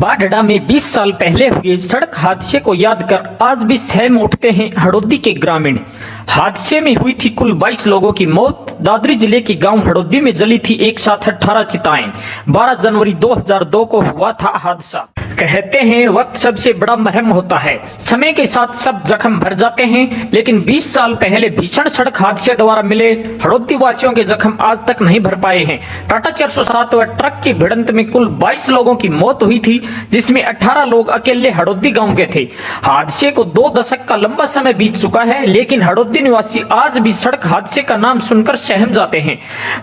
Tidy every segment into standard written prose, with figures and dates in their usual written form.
बाढ़ में 20 साल पहले हुए सड़क हादसे को याद कर आज भी सहम उठते हैं हड़ौदी के ग्रामीण। हादसे में हुई थी कुल 22 लोगों की मौत। दादरी जिले के गांव हड़ौदी में जली थी एक साथ 18 चिताएं। 12 जनवरी 2002 को हुआ था हादसा। कहते हैं वक्त सबसे बड़ा मरहम होता है, समय के साथ सब जख्म भर जाते हैं, लेकिन 20 साल पहले भीषण सड़क हादसे द्वारा मिले हड़ौदी वासियों के जख्म आज तक नहीं भर पाए हैं। टाटा 407 व ट्रक की भिड़ंत में कुल 22 लोगों की मौत हुई थी, जिसमें 18 लोग अकेले हड़ौदी गांव के थे। हादसे को 2 दशक का लंबा समय बीत चुका है, लेकिन हड़ौदी निवासी आज भी सड़क हादसे का नाम सुनकर सहम जाते हैं।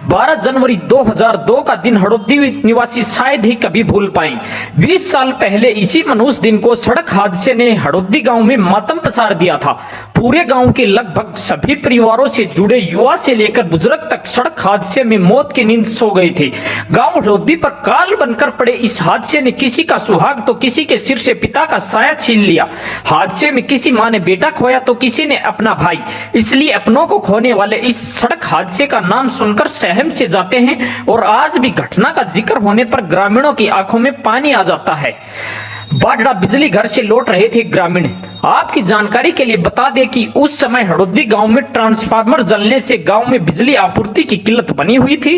12 जनवरी 2002 का दिन हड़ौदी निवासी शायद ही कभी भूल पाए। 20 साल पहले इसी मनुष्य दिन को सड़क हादसे ने हड़ौदी गांव में मातम पसार दिया था। पूरे गांव के लगभग सभी परिवारों से जुड़े युवा से लेकर बुजुर्ग तक सड़क हादसे में मौत की नींद सो गए थे। गांव हड़ौदी पर काल बनकर पड़े इस हादसे ने किसी का सुहाग तो किसी के सिर से पिता का साया छीन लिया। हादसे में किसी मां ने बेटा खोया तो किसी ने अपना भाई। इसलिए अपनों को खोने वाले इस सड़क हादसे का नाम सुनकर सहम से जाते हैं और आज भी घटना का जिक्र होने पर ग्रामीणों की आंखों में पानी आ जाता है। बाढ़ बिजली घर से लौट रहे थे ग्रामीण। आपकी जानकारी के लिए बता दें कि उस समय हड़ौदी गांव में ट्रांसफार्मर जलने से गांव में बिजली आपूर्ति की किल्लत बनी हुई थी।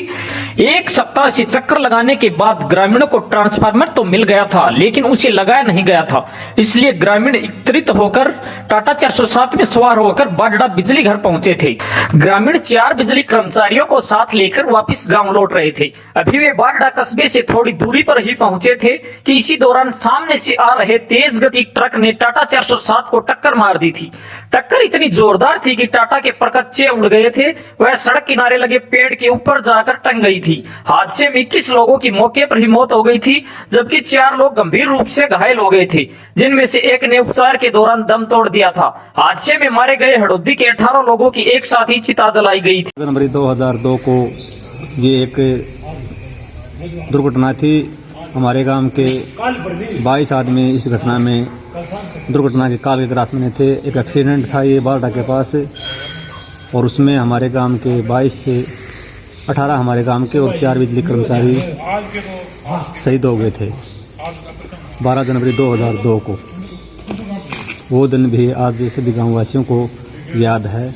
एक सप्ताह से चक्कर लगाने के बाद ग्रामीणों को ट्रांसफार्मर तो मिल गया था, लेकिन उसे लगाया नहीं गया था। इसलिए ग्रामीण एकत्रित होकर टाटा 407 में सवार होकर बाढ़ बिजली घर पहुंचे थे। ग्रामीण 4 बिजली कर्मचारियों को साथ लेकर वापिस गाँव लौट रहे थे। अभी वे बाढ़ कस्बे से थोड़ी दूरी पर ही पहुंचे थे कि इसी दौरान सामने से आ रहे तेज गति ट्रक ने टाटा 407 को टक्कर मार दी थी। टक्कर इतनी जोरदार थी कि टाटा के परकच्चे उड़ गए थे। वह सड़क किनारे लगे पेड़ के ऊपर जाकर टंग गई थी। हादसे में 21 लोगों की मौके पर ही मौत हो गई थी, जबकि 4 लोग गंभीर रूप से घायल हो गए थे, जिनमें से एक ने उपचार के दौरान दम तोड़ दिया था। हादसे में मारे गए हड़ौदी के 18 लोगों की एक साथ ही चिता जलाई गई थी। जनवरी 2002 को ये एक दुर्घटना थी। हमारे गांव के 22 आदमी इस घटना में दुर्घटना के काल के ग्रास में थे। एक एक्सीडेंट था ये बारडा के पास, और उसमें हमारे गांव के 22 से 18 हमारे गांव के और 4 बिजली कर्मचारी शहीद हो गए थे 12 जनवरी 2002 को। वो दिन भी आज सभी गाँववासियों को याद है।